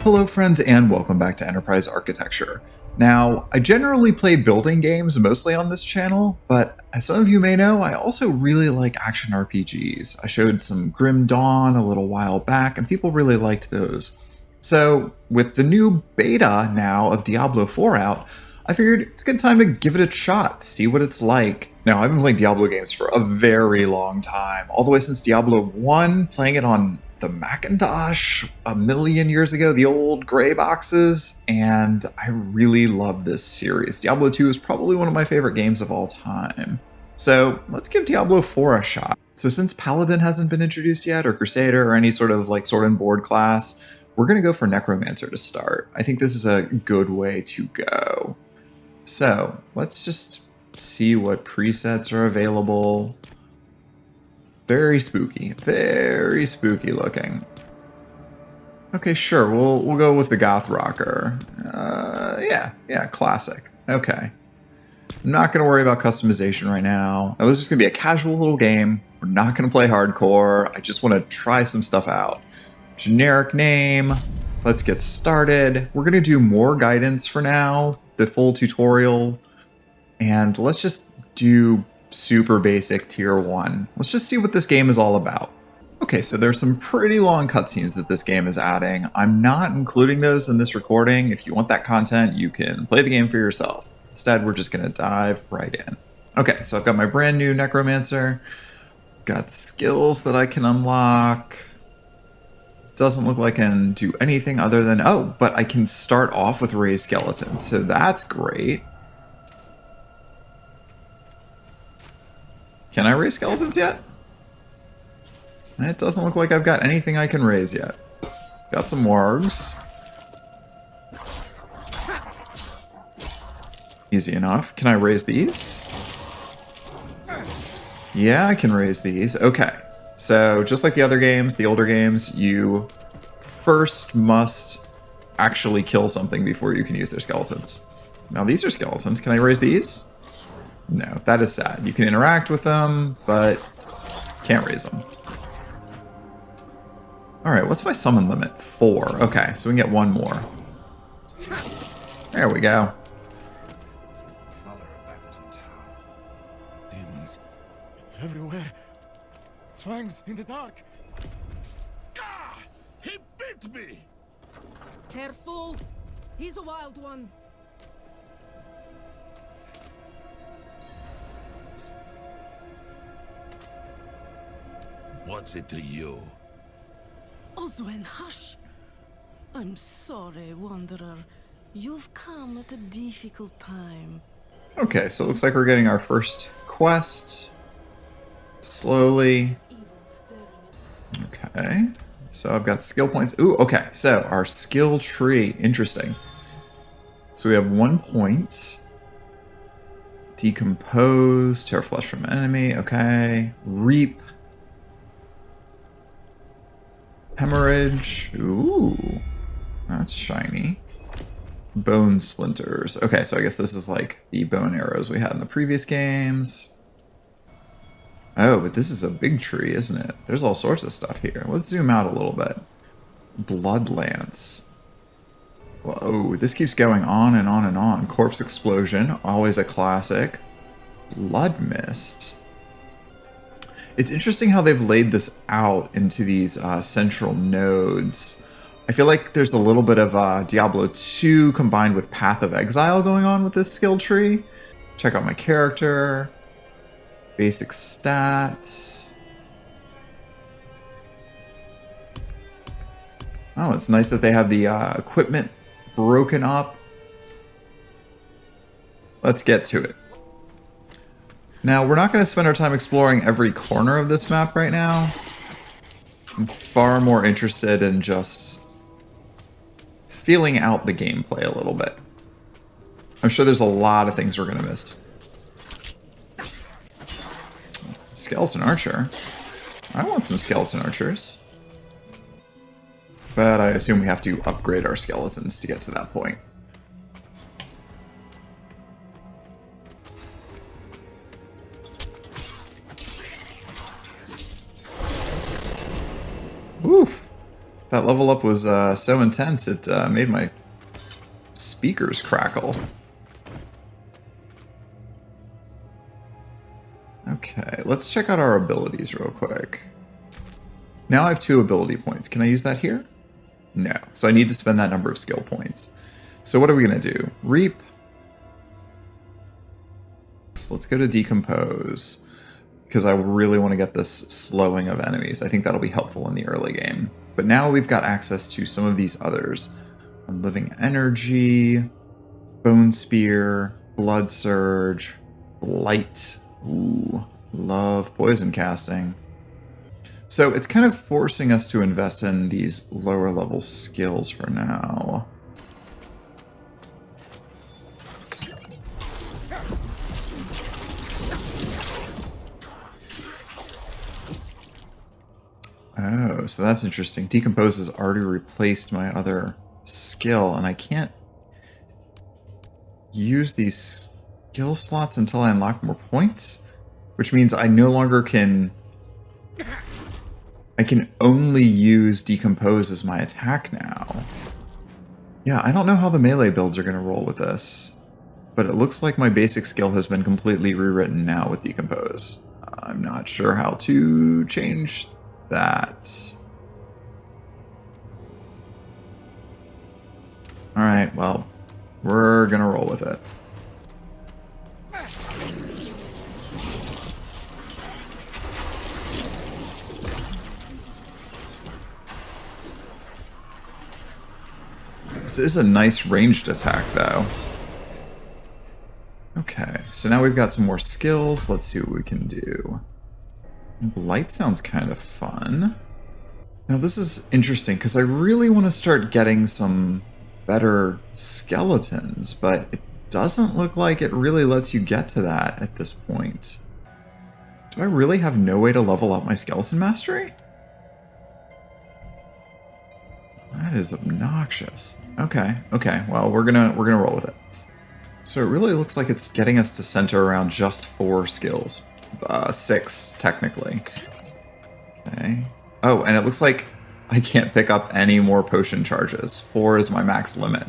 Hello friends and welcome back to Enterprise Architecture. Now, I generally play building games mostly on this channel, but as some of you may know, I also really like action RPGs. I showed some Grim Dawn a little while back and people really liked those. So with the new beta now of Diablo IV out, I figured it's a good time to give it a shot, see what it's like. Now, I've been playing Diablo games for a very long time, all the way since Diablo 1, playing it on the Macintosh a million years ago, the old gray boxes, and I really love this series. Diablo 2 is probably one of my favorite games of all time. So let's give Diablo 4 a shot. So since Paladin hasn't been introduced yet, or Crusader, or any sort of like sword and board class, we're gonna go for Necromancer to start. I think this is a good way to go. So let's just see what presets are available. Very spooky looking. Okay, sure, we'll go with the Goth Rocker. Yeah, classic. Okay. I'm not gonna worry about customization right now. Now, this is gonna be a casual little game. We're not gonna play hardcore. I just wanna try some stuff out. Generic name. Let's get started. We're gonna do more guidance for now, the full tutorial, and let's just do super basic tier 1. Let's just see what this game is all about. Okay, so there's some pretty long cutscenes that this game is adding. I'm not including those in this recording. If you want that content, you can play the game for yourself. Instead, we're just gonna dive right in. Okay, so I've got my brand new Necromancer. Got skills that I can unlock. Doesn't look like I can do anything other than, oh, but I can start off with raised skeletons, so that's great. Can I raise skeletons yet? It doesn't look like I've got anything I can raise yet. Got some wargs. Easy enough. Can I raise these? Yeah, I can raise these. Okay. So just like the other games, the older games, you first must actually kill something before you can use their skeletons. Now these are skeletons. Can I raise these? No, that is sad. You can interact with them, but can't raise them. Alright, what's my summon limit? 4. Okay, so we can get one more. There we go. Demons everywhere. Fangs in the dark. Ah! He bit me! Careful! He's a wild one. What's it to you? Oswen, hush! I'm sorry, Wanderer. You've come at a difficult time. Okay, so it looks like we're getting our first quest. Slowly. Okay, so I've got skill points. Ooh, okay, so our skill tree. Interesting. So we have 1 point. Decompose, tear flesh from enemy. Okay. Reap. Hemorrhage. Ooh, that's shiny. Bone splinters. Okay, so I guess this is like the bone arrows we had in the previous games. Oh, but this is a big tree, isn't it? There's all sorts of stuff here. Let's zoom out a little bit. Blood lance. Whoa, this keeps going on and on and on. Corpse explosion, always a classic. Blood mist. It's interesting how they've laid this out into these central nodes. I feel like there's a little bit of Diablo 2 combined with Path of Exile going on with this skill tree. Check out my character. Basic stats. Oh, it's nice that they have the equipment broken up. Let's get to it. Now, we're not going to spend our time exploring every corner of this map right now. I'm far more interested in just feeling out the gameplay a little bit. I'm sure there's a lot of things we're going to miss. Skeleton archer. I want some skeleton archers. But I assume we have to upgrade our skeletons to get to that point. Oof. That level up was so intense it made my speakers crackle. Okay, let's check out our abilities real quick. Now I have 2 ability points. Can I use that here? No. So I need to spend that number of skill points. So what are we going to do? Reap. So let's go to Decompose, because I really want to get this slowing of enemies. I think that'll be helpful in the early game. But now we've got access to some of these others. Unliving Energy, Bone Spear, Blood Surge, Blight. Ooh, love Poison Casting. So it's kind of forcing us to invest in these lower level skills for now. Oh, so that's interesting. Decompose has already replaced my other skill, and I can't use these skill slots until I unlock more points, which means I no longer can... I can only use Decompose as my attack now. Yeah, I don't know how the melee builds are going to roll with this, but it looks like my basic skill has been completely rewritten now with Decompose. I'm not sure how to change that. Alright, well, we're gonna roll with it. This is a nice ranged attack, though. Okay, so now we've got some more skills. Let's see what we can do. Blight sounds kind of fun. Now this is interesting because I really want to start getting some better skeletons, but it doesn't look like it really lets you get to that at this point. Do I really have no way to level up my skeleton mastery? That is obnoxious. Okay, well we're gonna roll with it. So it really looks like it's getting us to center around just 4 skills. 6, technically. Okay. Oh, and it looks like I can't pick up any more potion charges. 4 is my max limit.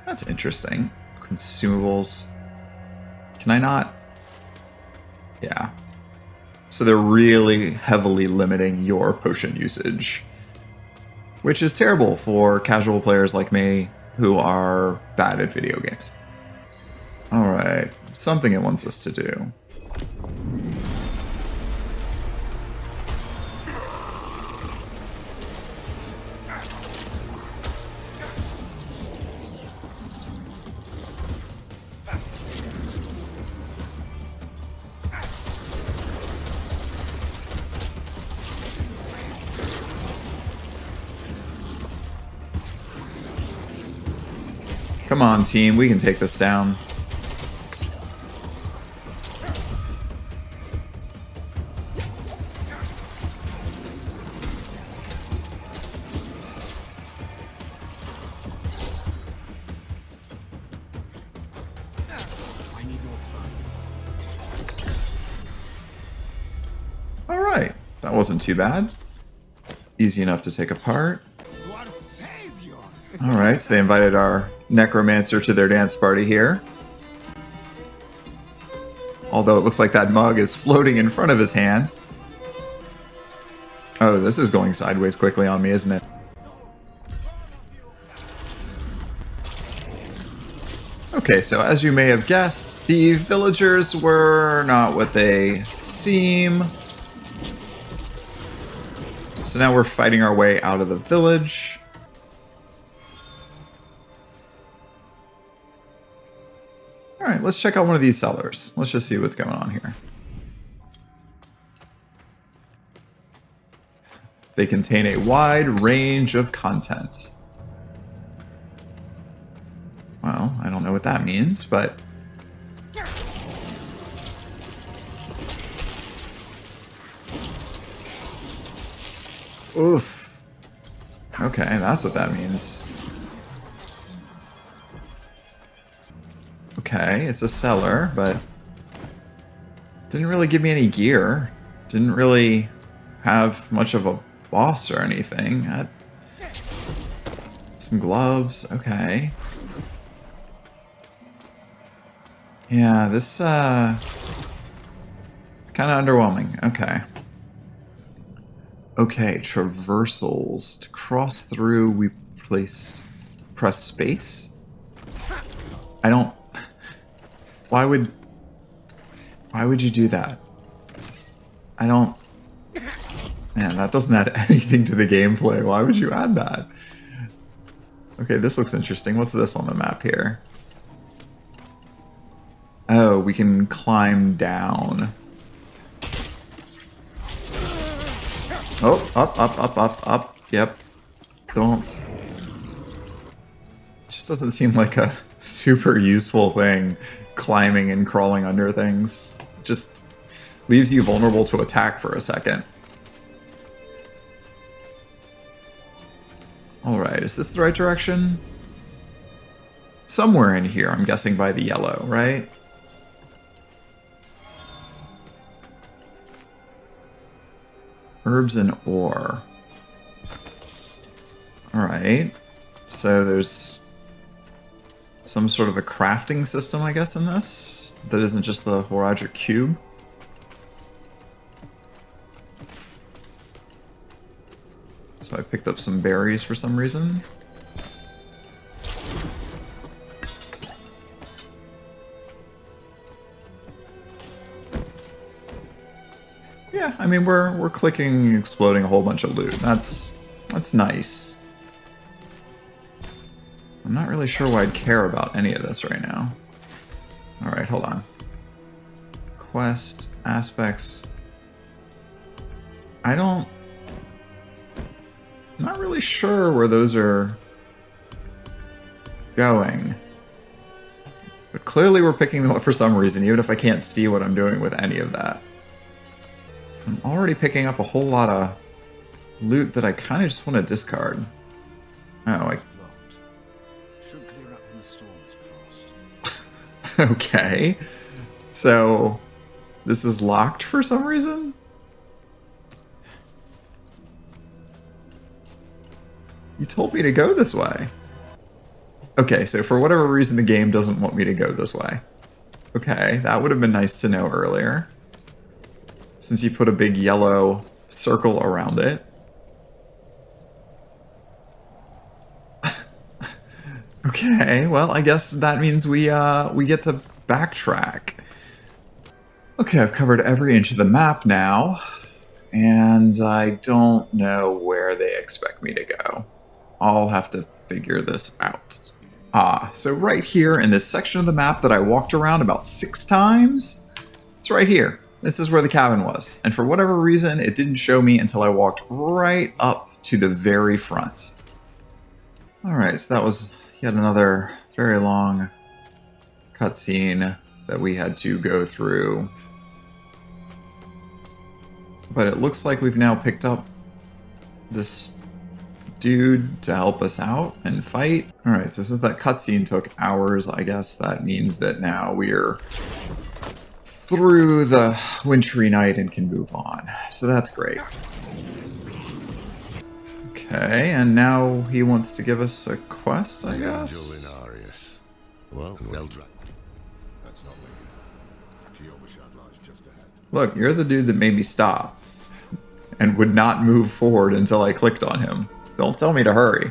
That's interesting. Consumables. Can I not? Yeah. So they're really heavily limiting your potion usage, which is terrible for casual players like me who are bad at video games. Alright, something it wants us to do. Come on, team, we can take this down. Alright, that wasn't too bad. Easy enough to take apart. Alright, so they invited our Necromancer to their dance party here. Although it looks like that mug is floating in front of his hand. Oh, this is going sideways quickly on me, isn't it? Okay, so as you may have guessed, the villagers were not what they seem. So now we're fighting our way out of the village. Alright, let's check out one of these cellars. Let's just see what's going on here. They contain a wide range of content. Well, I don't know what that means, but... Oof. Okay, that's what that means. Okay, it's a cellar, but didn't really give me any gear. Didn't really have much of a boss or anything. Some gloves, okay. Yeah, this, it's kind of underwhelming. Okay. Okay, traversals. To cross through, we press space? I don't... Why would you do that? I don't... Man, that doesn't add anything to the gameplay. Why would you add that? Okay, this looks interesting. What's this on the map here? Oh, we can climb down. Oh, up. Yep. Don't... Just doesn't seem like a super useful thing, climbing and crawling under things. Just leaves you vulnerable to attack for a second. Alright, is this the right direction? Somewhere in here, I'm guessing by the yellow, right? Herbs and ore. Alright, so there's some sort of a crafting system, I guess, in this? That isn't just the Horadric Cube? So I picked up some berries for some reason. Yeah, I mean, we're clicking and exploding a whole bunch of loot. That's nice. I'm not really sure why I'd care about any of this right now. Alright, hold on. Quest, aspects. I'm not really sure where those are going. But clearly we're picking them up for some reason, even if I can't see what I'm doing with any of that. I'm already picking up a whole lot of loot that I kind of just want to discard. Oh, okay. So, this is locked for some reason? You told me to go this way. Okay, so for whatever reason the game doesn't want me to go this way. Okay, that would have been nice to know earlier. Since you put a big yellow circle around it. Okay, well, I guess that means we get to backtrack. Okay, I've covered every inch of the map now, and I don't know where they expect me to go. I'll have to figure this out. So right here in this section of the map that I walked around about 6 times, it's right here. This is where the cabin was, and for whatever reason, it didn't show me until I walked right up to the very front. Alright, so that was yet another very long cutscene that we had to go through. But it looks like we've now picked up this dude to help us out and fight. Alright, so since that cutscene took hours, I guess that means that now we're through the wintry night and can move on. So that's great. Okay, and now he wants to give us a quest, I guess? Well, Look, you're the dude that made me stop and would not move forward until I clicked on him. Don't tell me to hurry.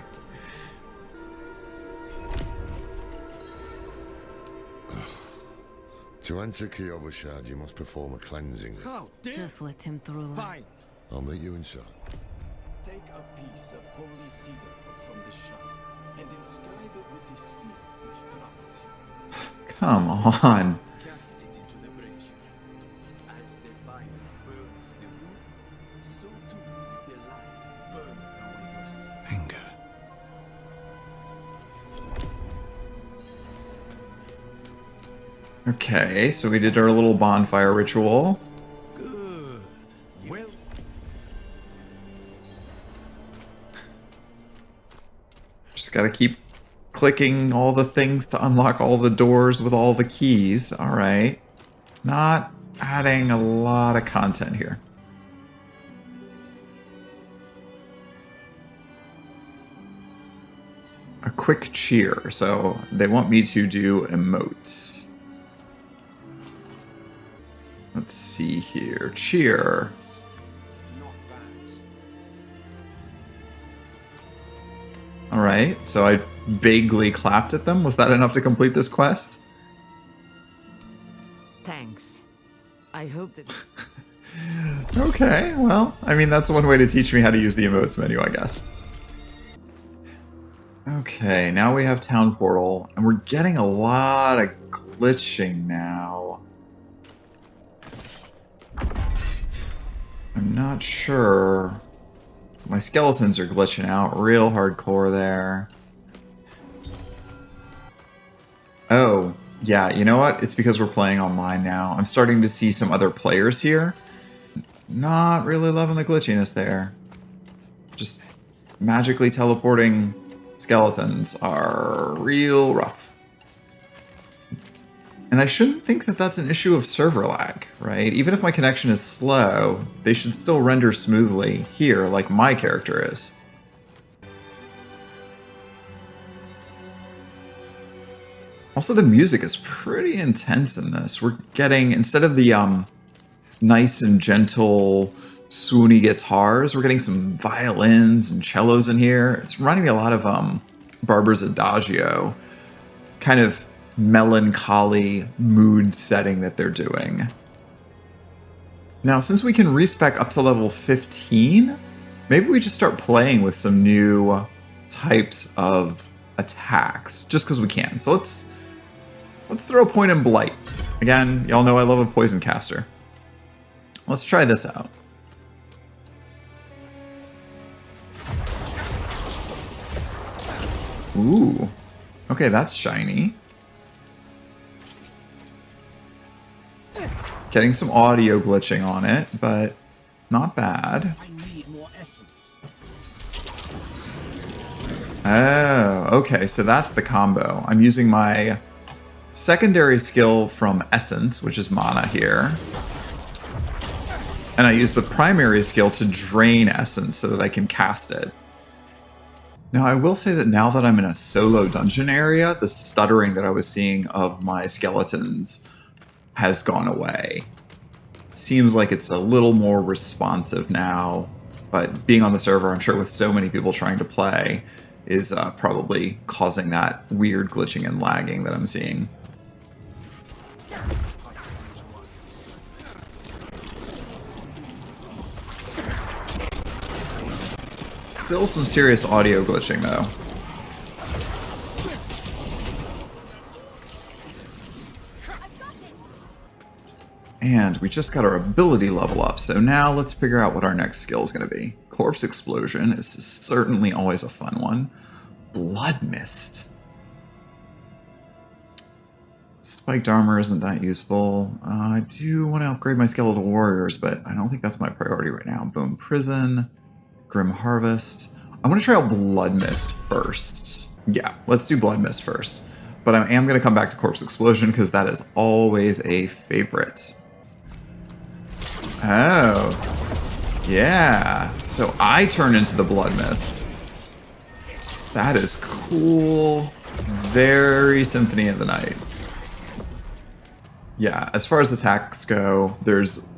To enter Kiyobushad, you must perform a cleansing. How dare? Just let him through. Fine. I'll meet you inside. Take a piece of holy cedar wood from the shrine and inscribe it with the seal which troubles you. Come on. Cast it into the brazier. As the fire burns the wood, so too the light burn away your sin. Anger. Okay, so we did our little bonfire ritual. Good. Well, Just gotta keep clicking all the things to unlock all the doors with all the keys. Alright. Not adding a lot of content here. quick cheer, so they want me to do emotes. Let's see here. Cheer. Not bad. Alright, so I vaguely clapped at them. Was that enough to complete this quest? Thanks. I hope that... Okay, well, I mean, that's one way to teach me how to use the emotes menu, I guess. Okay, now we have Town Portal, and we're getting a lot of glitching now. I'm not sure. My skeletons are glitching out real hardcore there. Oh, yeah, you know what? It's because we're playing online now. I'm starting to see some other players here. Not really loving the glitchiness there. Just magically teleporting skeletons are real rough. And I shouldn't think that that's an issue of server lag, right? Even if my connection is slow, they should still render smoothly here like my character is. Also, the music is pretty intense in this. We're getting, instead of the nice and gentle swoony guitars, we're getting some violins and cellos in here. It's reminding me a lot of Barber's Adagio, kind of melancholy mood setting that they're doing. Now, since we can respec up to level 15, maybe we just start playing with some new types of attacks, just because we can. So let's throw a point in Blight. Again, y'all know I love a poison caster. Let's try this out. Ooh. Okay, that's shiny. Getting some audio glitching on it, but not bad. I need more essence. Oh, okay, so that's the combo. I'm using my secondary skill from Essence, which is mana here. And I use the primary skill to drain Essence so that I can cast it. Now, I will say that now that I'm in a solo dungeon area, the stuttering that I was seeing of my skeletons has gone away. It seems like it's a little more responsive now, but being on the server, I'm sure with so many people trying to play, is probably causing that weird glitching and lagging that I'm seeing. Still some serious audio glitching, though. And we just got our ability level up, so now let's figure out what our next skill is going to be. Corpse Explosion is certainly always a fun one. Blood Mist. Spiked Armor isn't that useful. I do want to upgrade my Skeletal Warriors, but I don't think that's my priority right now. Bone Prison. Grim Harvest. I want to try out Blood Mist first. Yeah, let's do Blood Mist first. But I am going to come back to Corpse Explosion because that is always a favorite. Oh. Yeah. So I turn into the Blood Mist. That is cool. Very Symphony of the Night. Yeah, as far as attacks go, there's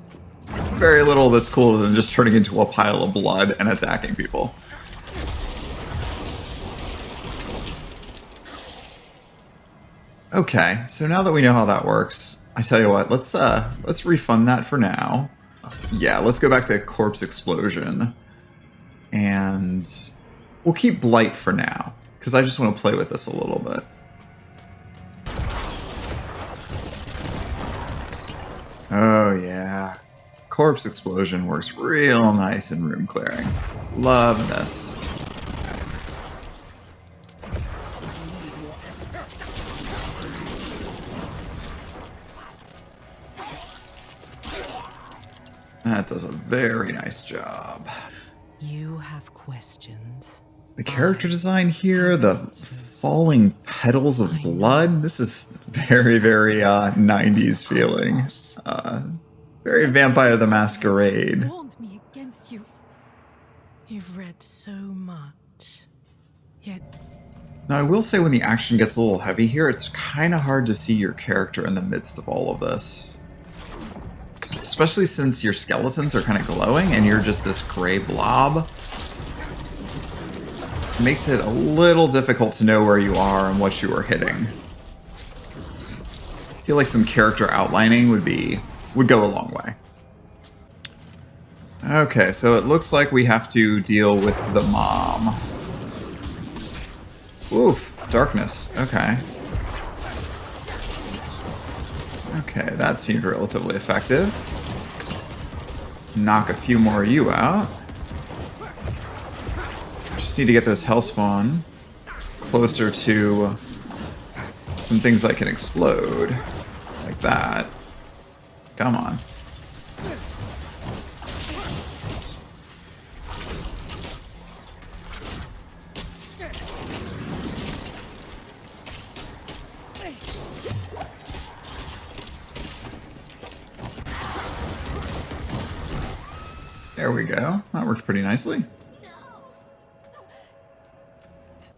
very little that's cooler than just turning into a pile of blood and attacking people. Okay, so now that we know how that works, I tell you what, let's refund that for now. Yeah, let's go back to Corpse Explosion. And we'll keep Blight for now, because I just want to play with this a little bit. Oh yeah. Corpse Explosion works real nice in room clearing. Love this. That does a very nice job. You have questions. The character design here, the falling petals of blood, this is very, very 90s feeling. Very Vampire the Masquerade. Warned me against you. You've read so much. Yet Now, I will say when the action gets a little heavy here, it's kind of hard to see your character in the midst of all of this. Especially since your skeletons are kind of glowing and you're just this gray blob. It makes it a little difficult to know where you are and what you are hitting. I feel like some character outlining would go a long way. Okay, so it looks like we have to deal with the mom. Oof, darkness. Okay. Okay, that seemed relatively effective. Knock a few more of you out. Just need to get those hellspawn closer to some things that can explode. Like that. Come on. There we go. That worked pretty nicely.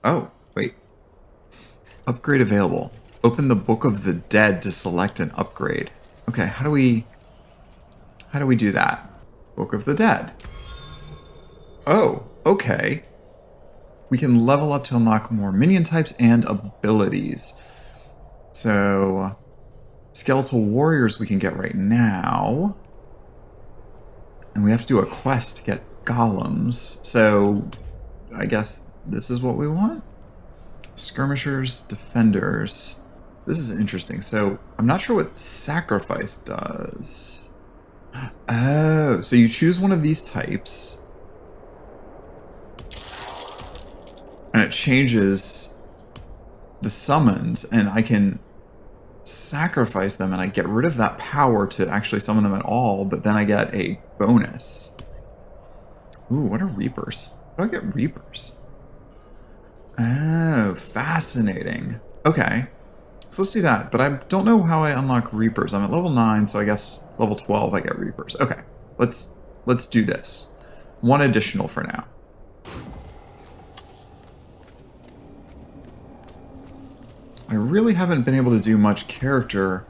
Oh, wait. Upgrade available. Open the Book of the Dead to select an upgrade. Okay, how do we do that? Book of the Dead. Oh, okay. We can level up to unlock more minion types and abilities. So, skeletal warriors we can get right now. And we have to do a quest to get golems. So, I guess this is what we want? Skirmishers, defenders. This is interesting. So, I'm not sure what sacrifice does. Oh, so you choose one of these types. And it changes the summons, and I can sacrifice them, and I get rid of that power to actually summon them at all, but then I get a bonus. Ooh, what are Reapers? How do I get Reapers? Oh, fascinating. Okay, so let's do that, but I don't know how I unlock Reapers. I'm at level 9, so I guess level 12 I get Reapers. Okay, let's do this. One additional for now. I really haven't been able to do much character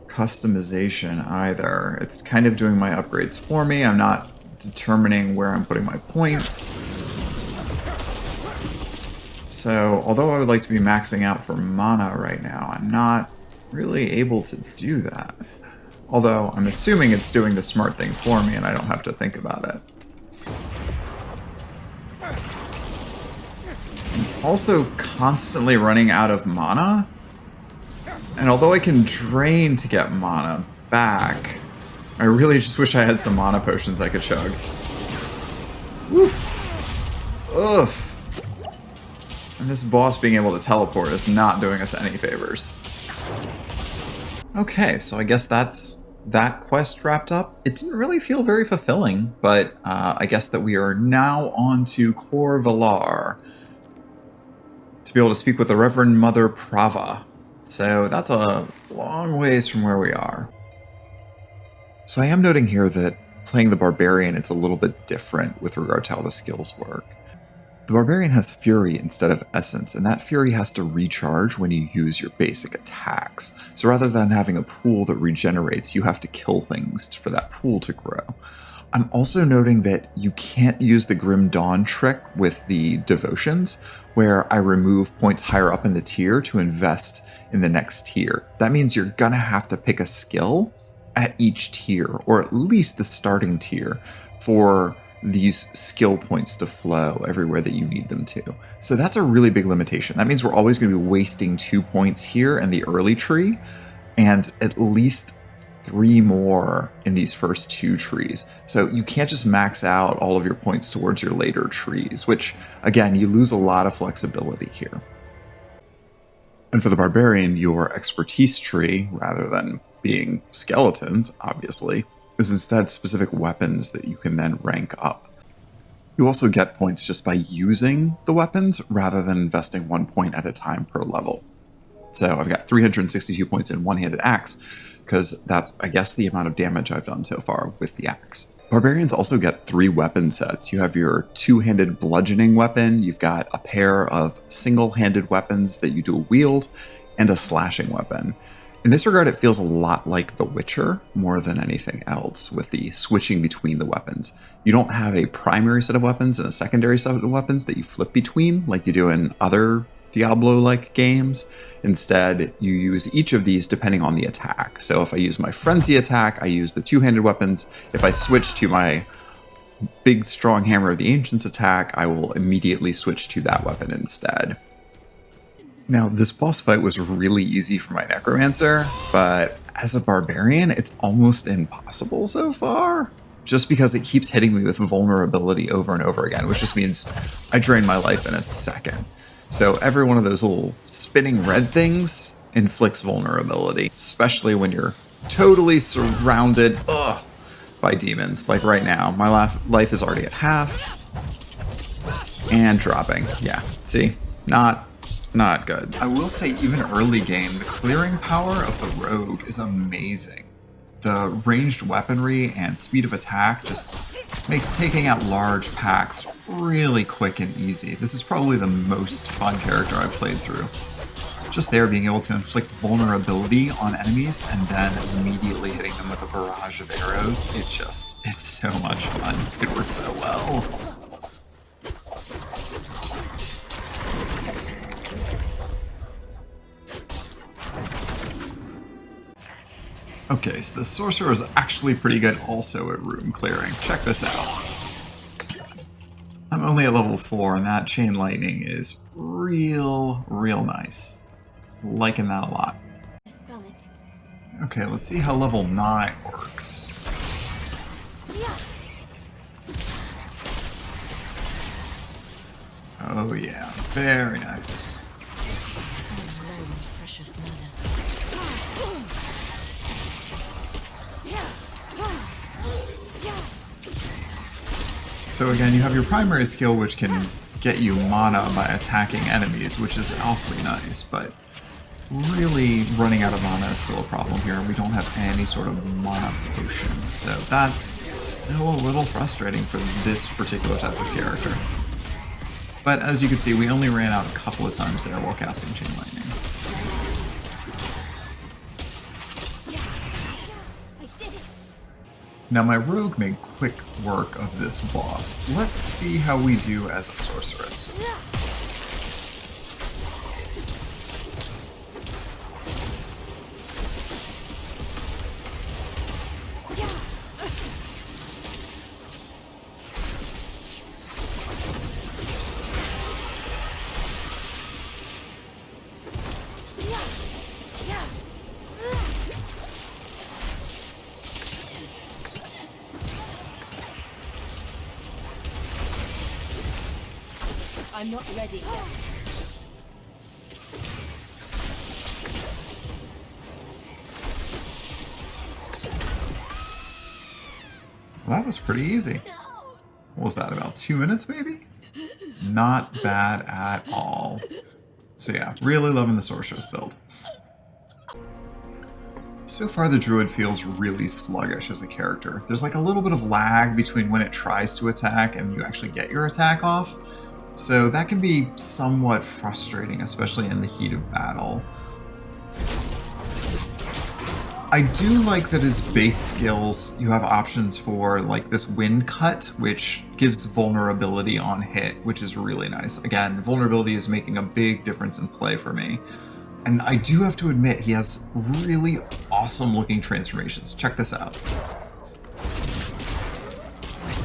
customization either. It's kind of doing my upgrades for me. I'm not determining where I'm putting my points. So, although I would like to be maxing out for mana right now, I'm not really able to do that. Although, I'm assuming it's doing the smart thing for me and I don't have to think about it. Also constantly running out of mana, and although I can drain to get mana back, I really just wish I had some mana potions I could chug. Woof. Ugh. And this boss being able to teleport is not doing us any favors. Okay, so I guess that's that quest wrapped up. It didn't really feel very fulfilling, but I guess that we are now on to Cor Valar, to be able to speak with the Reverend Mother Prava. So that's a long ways from where we are. So I am noting here that playing the Barbarian, it's a little bit different with regard to how the skills work. The Barbarian has Fury instead of Essence, and that Fury has to recharge when you use your basic attacks. So rather than having a pool that regenerates, you have to kill things for that pool to grow. I'm also noting that you can't use the Grim Dawn trick with the devotions, where I remove points higher up in the tier to invest in the next tier. That means you're gonna have to pick a skill at each tier, or at least the starting tier, for these skill points to flow everywhere that you need them to. So that's a really big limitation. That means we're always gonna be wasting 2 points here in the early tree, and at least 3 more in these first 2 trees. So you can't just max out all of your points towards your later trees, which, again, you lose a lot of flexibility here. And for the Barbarian, your expertise tree, rather than being skeletons, obviously, is instead specific weapons that you can then rank up. You also get points just by using the weapons, rather than investing 1 point at a time per level. So I've got 362 points in one-handed axe, because that's, I guess, the amount of damage I've done so far with the axe. Barbarians also get 3 weapon sets. You have your two-handed bludgeoning weapon, you've got a pair of single-handed weapons that you dual wield, and a slashing weapon. In this regard, it feels a lot like The Witcher more than anything else with the switching between the weapons. You don't have a primary set of weapons and a secondary set of weapons that you flip between like you do in other Diablo-like games. Instead, you use each of these depending on the attack. So if I use my frenzy attack, I use the two-handed weapons. If I switch to my big strong hammer of the ancients attack, I will immediately switch to that weapon instead. Now, this boss fight was really easy for my Necromancer, but as a Barbarian, it's almost impossible so far. Just because it keeps hitting me with vulnerability over and over again, which just means I drain my life in a second. So every one of those little spinning red things inflicts vulnerability, especially when you're totally surrounded by demons. Like right now, my life is already at half and dropping. Yeah, see? Not good. I will say, even early game, the clearing power of the rogue is amazing. The ranged weaponry and speed of attack just makes taking out large packs really quick and easy. This is probably the most fun character I've played through. Just there, being able to inflict vulnerability on enemies and then immediately hitting them with a barrage of arrows, it's so much fun. It works so well. Okay, so the Sorcerer is actually pretty good also at room clearing. Check this out. I'm only at level 4, and that Chain Lightning is real nice. Liking that a lot. Okay, let's see how level 9 works. Oh yeah, very nice. So again, you have your primary skill, which can get you mana by attacking enemies, which is awfully nice, but really running out of mana is still a problem here. We don't have any sort of mana potion, so that's still a little frustrating for this particular type of character. But as you can see, we only ran out a couple of times there while casting Chain Lightning. Now my rogue made quick work of this boss. Let's see how we do as a sorceress. I'm not ready yet. Well, that was pretty easy. What was that, about 2 minutes maybe? Not bad at all. So yeah, really loving the Sorceress build. So far the Druid feels really sluggish as a character. There's like a little bit of lag between when it tries to attack and you actually get your attack off. So that can be somewhat frustrating, especially in the heat of battle. I do like that as base skills, you have options for like this wind cut, which gives vulnerability on hit, which is really nice. Again, vulnerability is making a big difference in play for me. And I do have to admit, he has really awesome looking transformations. Check this out.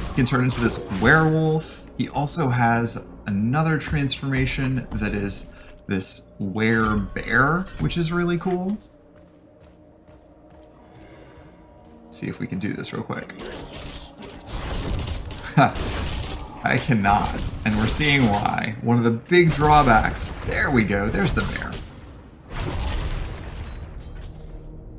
He can turn into this werewolf. He also has another transformation that is this were-bear, which is really cool. Let's see if we can do this real quick. I cannot, and we're seeing why. One of the big drawbacks, there we go, there's the bear.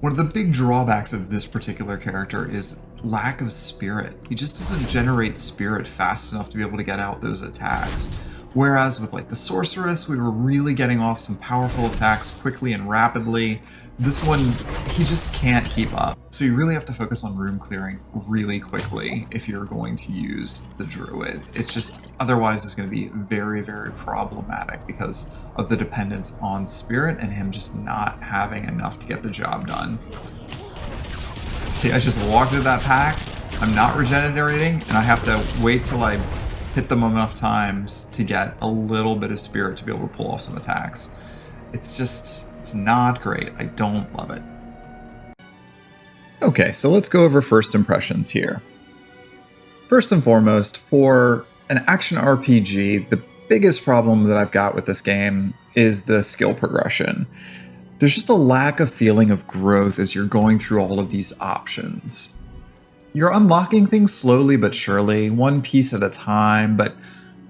One of the big drawbacks of this particular character is lack of spirit. He just doesn't generate spirit fast enough to be able to get out those attacks. Whereas with like the Sorceress, we were really getting off some powerful attacks quickly and rapidly. This one, he just can't keep up. So you really have to focus on room clearing really quickly if you're going to use the Druid. It's just, otherwise it's going to be very, very problematic because of the dependence on Spirit and him just not having enough to get the job done. See, I just walked into that pack, I'm not regenerating, and I have to wait till I hit them enough times to get a little bit of Spirit to be able to pull off some attacks. It's not great. I don't love it. Okay, so let's go over first impressions here. First and foremost, for an action RPG, the biggest problem that I've got with this game is the skill progression. There's just a lack of feeling of growth as you're going through all of these options. You're unlocking things slowly but surely, one piece at a time, but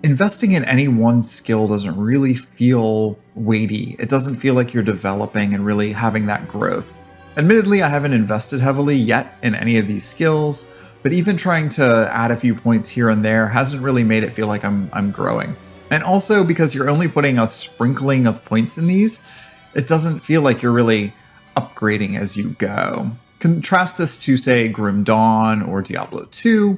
investing in any one skill doesn't really feel weighty. It doesn't feel like you're developing and really having that growth. Admittedly, I haven't invested heavily yet in any of these skills, but even trying to add a few points here and there hasn't really made it feel like I'm growing. And also because you're only putting a sprinkling of points in these, it doesn't feel like you're really upgrading as you go. Contrast this to, say, Grim Dawn or Diablo II,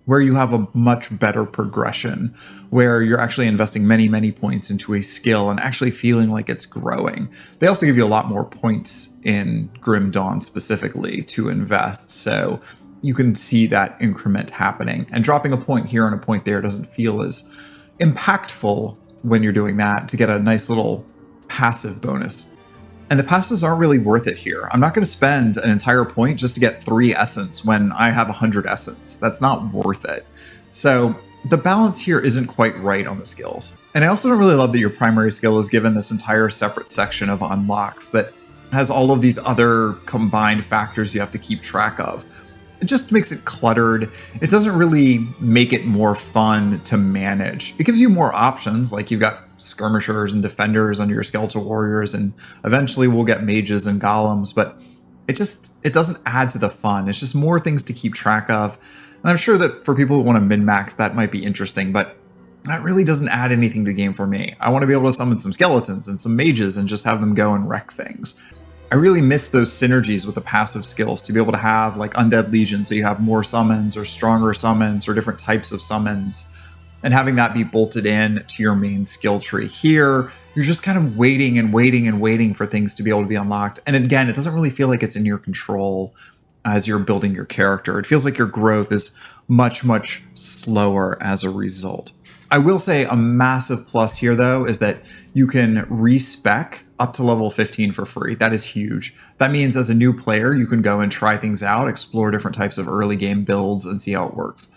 where you have a much better progression, where you're actually investing many, many points into a skill and actually feeling like it's growing. They also give you a lot more points in Grim Dawn specifically to invest, so you can see that increment happening. And dropping a point here and a point there doesn't feel as impactful when you're doing that to get a nice little passive bonus. And the passes aren't really worth it here. I'm not going to spend an entire point just to get 3 essence when I have 100 essence. That's not worth it. So the balance here isn't quite right on the skills. And I also don't really love that your primary skill is given this entire separate section of unlocks that has all of these other combined factors you have to keep track of. It just makes it cluttered. It doesn't really make it more fun to manage. It gives you more options, like you've got skirmishers and defenders under your skeletal warriors, and eventually we'll get mages and golems, but it doesn't add to the fun. It's just more things to keep track of. And I'm sure that for people who want to min-max, that might be interesting, but that really doesn't add anything to the game for me. I want to be able to summon some skeletons and some mages and just have them go and wreck things. I really miss those synergies with the passive skills to be able to have like Undead Legion, so you have more summons or stronger summons or different types of summons, and having that be bolted in to your main skill tree. Here, you're just kind of waiting and waiting and waiting for things to be able to be unlocked. And again, it doesn't really feel like it's in your control as you're building your character. It feels like your growth is much, much slower as a result. I will say a massive plus here, though, is that you can respec up to level 15 for free. That is huge. That means as a new player, you can go and try things out, explore different types of early game builds, and see how it works.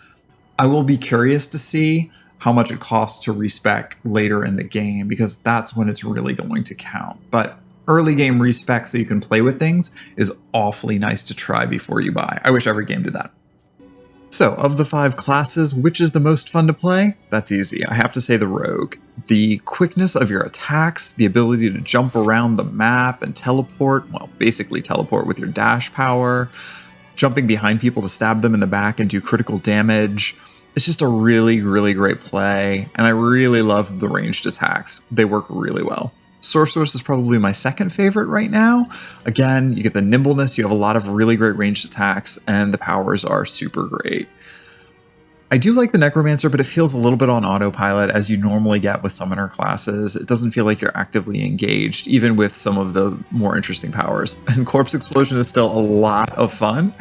I will be curious to see how much it costs to respec later in the game, because that's when it's really going to count. But early game respec so you can play with things is awfully nice to try before you buy. I wish every game did that. So, of the 5 classes, which is the most fun to play? That's easy. I have to say the Rogue. The quickness of your attacks, the ability to jump around the map and teleport, well, basically teleport with your dash power, jumping behind people to stab them in the back and do critical damage. It's just a really, really great play, and I really love the ranged attacks. They work really well. Sorceress is probably my second favorite right now. Again, you get the nimbleness, you have a lot of really great ranged attacks, and the powers are super great. I do like the Necromancer, but it feels a little bit on autopilot, as you normally get with summoner classes. It doesn't feel like you're actively engaged, even with some of the more interesting powers. And Corpse Explosion is still a lot of fun.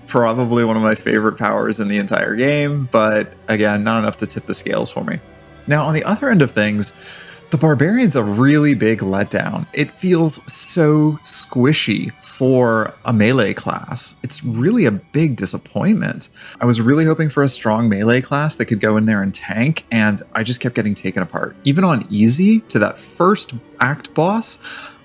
Probably one of my favorite powers in the entire game, but again, not enough to tip the scales for me. Now, on the other end of things, the Barbarian's a really big letdown. It feels so squishy for a melee class. It's really a big disappointment. I was really hoping for a strong melee class that could go in there and tank, and I just kept getting taken apart. Even on easy, to that first act boss,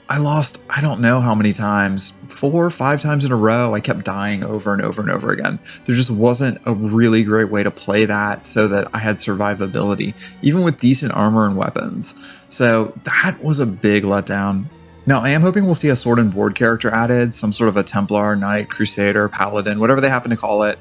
I lost, I don't know how many times, 4 or 5 times in a row. I kept dying over and over and over again. There just wasn't a really great way to play that so that I had survivability, even with decent armor and weapons. So that was a big letdown. Now, I am hoping we'll see a sword and board character added, some sort of a Templar, Knight, Crusader, Paladin, whatever they happen to call it,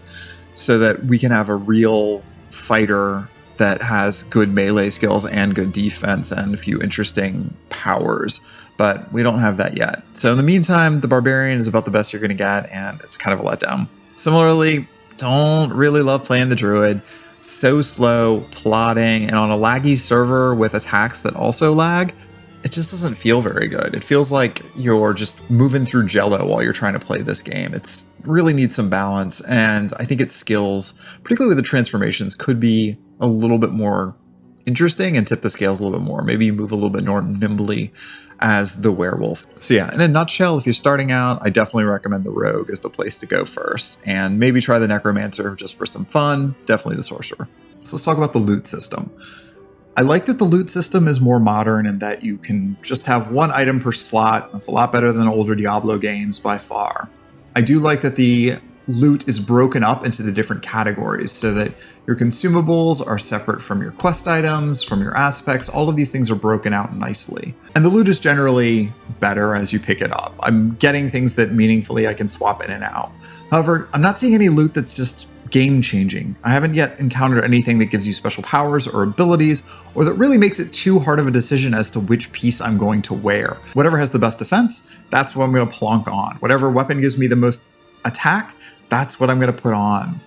so that we can have a real fighter that has good melee skills and good defense and a few interesting powers, but we don't have that yet. So in the meantime, the Barbarian is about the best you're going to get, and it's kind of a letdown. Similarly, don't really love playing the Druid. So slow, plotting, and on a laggy server with attacks that also lag, it just doesn't feel very good. It feels like you're just moving through Jello while you're trying to play this game. It's really needs some balance, and I think its skills, particularly with the transformations, could be a little bit more interesting and tip the scales a little bit more. Maybe you move a little bit more nimbly as the werewolf. So yeah, in a nutshell, if you're starting out, I definitely recommend the Rogue as the place to go first, and maybe try the Necromancer just for some fun, definitely the Sorcerer. So let's talk about the loot system. I like that the loot system is more modern and that you can just have one item per slot. That's a lot better than older Diablo games by far. I do like that the loot is broken up into the different categories so that your consumables are separate from your quest items, from your aspects. All of these things are broken out nicely. And the loot is generally better as you pick it up. I'm getting things that meaningfully I can swap in and out. However, I'm not seeing any loot that's just game-changing. I haven't yet encountered anything that gives you special powers or abilities, or that really makes it too hard of a decision as to which piece I'm going to wear. Whatever has the best defense, that's what I'm going to plonk on. Whatever weapon gives me the most attack, that's what I'm going to put on.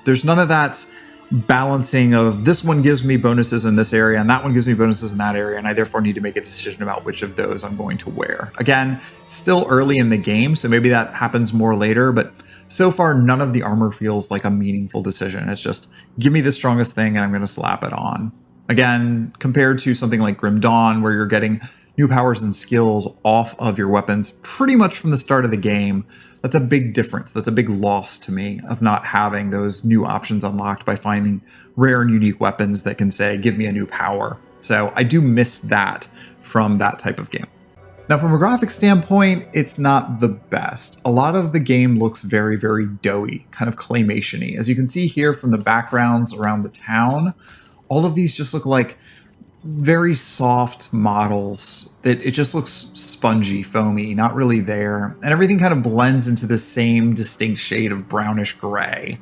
There's none of that balancing of this one gives me bonuses in this area and that one gives me bonuses in that area, and I therefore need to make a decision about which of those I'm going to wear. Again, it's still early in the game, so maybe that happens more later, but so far none of the armor feels like a meaningful decision. It's just, give me the strongest thing and I'm going to slap it on. Again, compared to something like Grim Dawn, where you're getting new powers and skills off of your weapons pretty much from the start of the game, that's a big difference. That's a big loss to me of not having those new options unlocked by finding rare and unique weapons that can say, give me a new power. So I do miss that from that type of game. Now, from a graphics standpoint, it's not the best. A lot of the game looks very, very doughy, kind of claymation-y. As you can see here from the backgrounds around the town, all of these just look like very soft models. It just looks spongy, foamy, not really there. And everything kind of blends into the same distinct shade of brownish gray.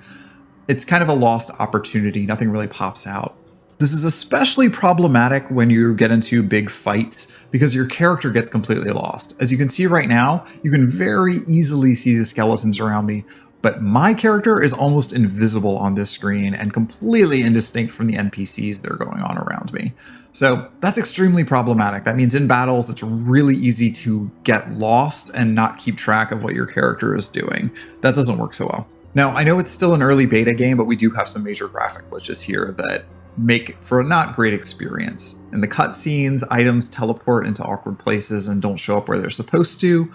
It's kind of a lost opportunity. Nothing really pops out. This is especially problematic when you get into big fights because your character gets completely lost. As you can see right now, you can very easily see the skeletons around me, but my character is almost invisible on this screen and completely indistinct from the NPCs that are going on around me. So that's extremely problematic. That means in battles, it's really easy to get lost and not keep track of what your character is doing. That doesn't work so well. Now, I know it's still an early beta game, but we do have some major graphic glitches here that make for a not great experience. In the cutscenes, items teleport into awkward places and don't show up where they're supposed to.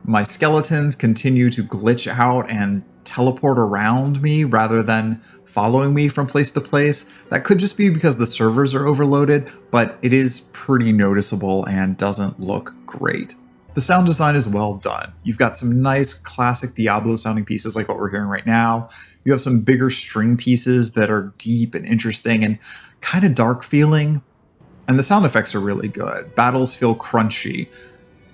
My skeletons continue to glitch out and teleport around me rather than following me from place to place. That could just be because the servers are overloaded, but it is pretty noticeable and doesn't look great. The sound design is well done. You've got some nice classic Diablo sounding pieces like what we're hearing right now. You have some bigger string pieces that are deep and interesting and kind of dark feeling. And the sound effects are really good. Battles feel crunchy.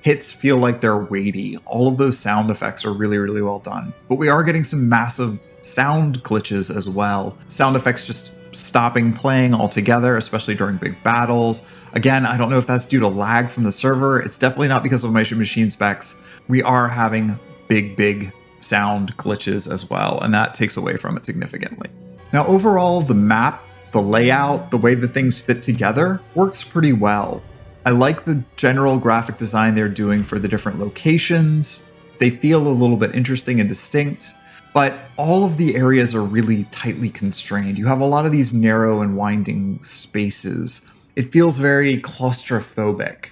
Hits feel like they're weighty. All of those sound effects are really, really well done. But we are getting some massive sound glitches as well. Sound effects just stopping playing altogether, especially during big battles. Again, I don't know if that's due to lag from the server. It's definitely not because of my machine specs. We are having big sound glitches as well, and that takes away from it significantly. Now, overall, the map, the layout, the way the things fit together works pretty well. I like the general graphic design they're doing for the different locations. They feel a little bit interesting and distinct, but all of the areas are really tightly constrained. You have a lot of these narrow and winding spaces. It feels very claustrophobic.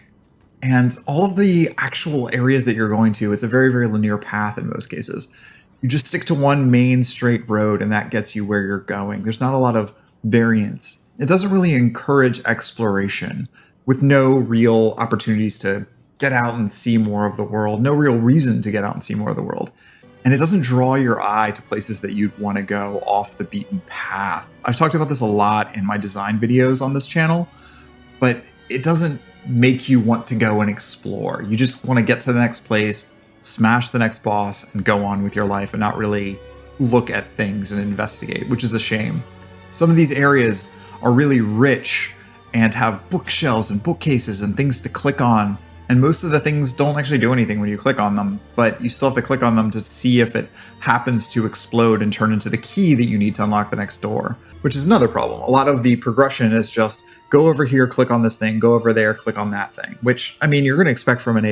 And all of the actual areas that you're going to, it's a very, very linear path in most cases. You just stick to one main straight road and that gets you where you're going. There's not a lot of variance. It doesn't really encourage exploration with no real opportunities to get out and see more of the world, no real reason to get out and see more of the world. And it doesn't draw your eye to places that you'd want to go off the beaten path. I've talked about this a lot in my design videos on this channel, but it doesn't make you want to go and explore. You just want to get to the next place, smash the next boss, and go on with your life and not really look at things and investigate, which is a shame. Some of these areas are really rich and have bookshelves and bookcases and things to click on. And most of the things don't actually do anything when you click on them, but you still have to click on them to see if it happens to explode and turn into the key that you need to unlock the next door, which is another problem. A lot of the progression is just go over here, click on this thing, go over there, click on that thing, which, I mean, you're going to expect from an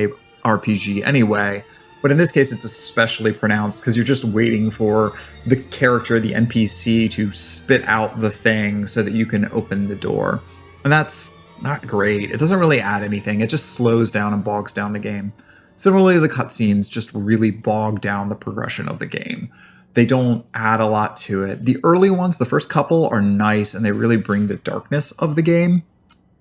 RPG anyway, but in this case, it's especially pronounced because you're just waiting for the character, the NPC, to spit out the thing so that you can open the door. And that's not great. It doesn't really add anything. It just slows down and bogs down the game. Similarly, the cutscenes just really bog down the progression of the game. They don't add a lot to it. The early ones, the first couple, are nice and they really bring the darkness of the game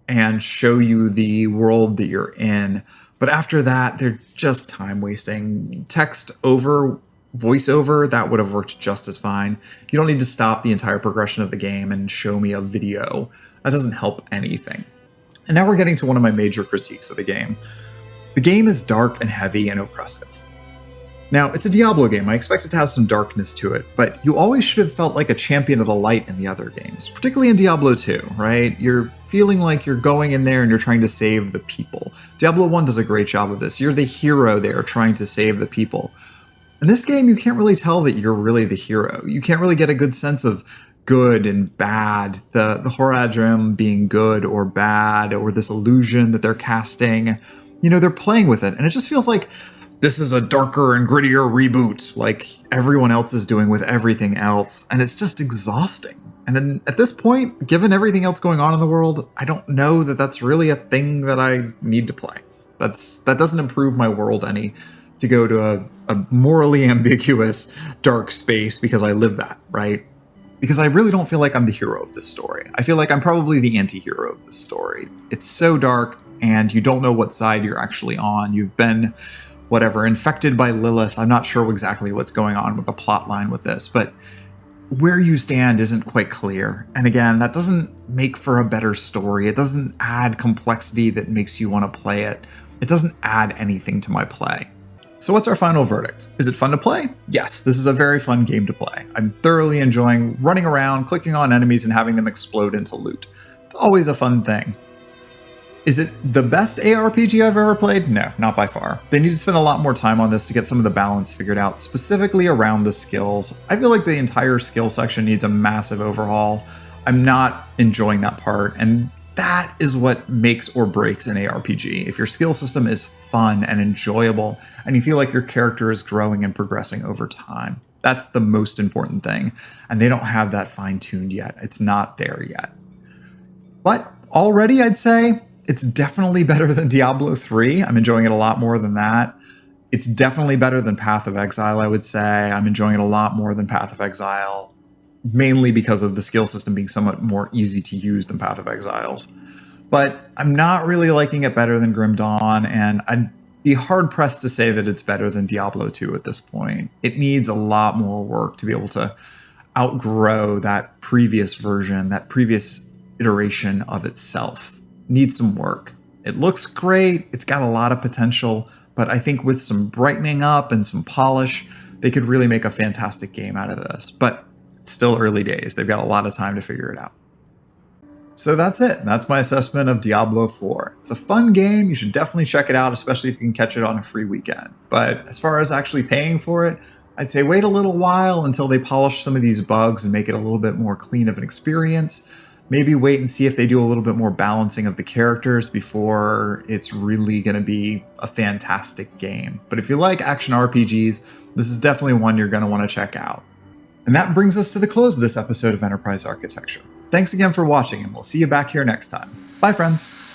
and show you the world that you're in. But after that, they're just time wasting. Text over, voiceover, that would have worked just as fine. You don't need to stop the entire progression of the game and show me a video. That doesn't help anything. And now we're getting to one of my major critiques of the game. The game is dark and heavy and oppressive. Now, it's a Diablo game. I expect it to have some darkness to it, but you always should have felt like a champion of the light in the other games, particularly in Diablo 2, right? You're feeling like you're going in there and you're trying to save the people. Diablo 1 does a great job of this. You're the hero there trying to save the people. In this game, you can't really tell that you're really the hero. You can't really get a good sense of good and bad, the Horadrim being good or bad, or this illusion that they're casting. You know, they're playing with it, and it just feels like this is a darker and grittier reboot, like everyone else is doing with everything else, and it's just exhausting. And then at this point, given everything else going on in the world, I don't know that that's really a thing that I need to play. That doesn't improve my world any to go to a morally ambiguous dark space because I live that, right? Because I really don't feel like I'm the hero of this story. I feel like I'm probably the anti-hero of this story. It's so dark, and you don't know what side you're actually on. You've been, whatever, infected by Lilith. I'm not sure exactly what's going on with the plot line with this, but where you stand isn't quite clear. And again, that doesn't make for a better story. It doesn't add complexity that makes you want to play it. It doesn't add anything to my play. So what's our final verdict? Is it fun to play? Yes, this is a very fun game to play. I'm thoroughly enjoying running around, clicking on enemies, and having them explode into loot. It's always a fun thing. Is it the best ARPG I've ever played? No, not by far. They need to spend a lot more time on this to get some of the balance figured out, specifically around the skills. I feel like the entire skill section needs a massive overhaul. I'm not enjoying that part, and that is what makes or breaks an ARPG. If your skill system is fun and enjoyable, and you feel like your character is growing and progressing over time, that's the most important thing. And they don't have that fine-tuned yet. It's not there yet. But already I'd say it's definitely better than Diablo 3. I'm enjoying it a lot more than that. It's definitely better than Path of Exile, I would say. I'm enjoying it a lot more than Path of Exile, mainly because of the skill system being somewhat more easy to use than Path of Exile's. But I'm not really liking it better than Grim Dawn, and I'd be hard-pressed to say that it's better than Diablo 2 at this point. It needs a lot more work to be able to outgrow that previous version, that previous iteration of itself. Needs some work. It looks great, it's got a lot of potential, but I think with some brightening up and some polish, they could really make a fantastic game out of this. But it's still early days. They've got a lot of time to figure it out. So that's it. That's my assessment of Diablo 4. It's a fun game. You should definitely check it out, especially if you can catch it on a free weekend. But as far as actually paying for it, I'd say wait a little while until they polish some of these bugs and make it a little bit more clean of an experience. Maybe wait and see if they do a little bit more balancing of the characters before it's really going to be a fantastic game. But if you like action RPGs, this is definitely one you're going to want to check out. And that brings us to the close of this episode of Enterprise Architecture. Thanks again for watching, and we'll see you back here next time. Bye, friends.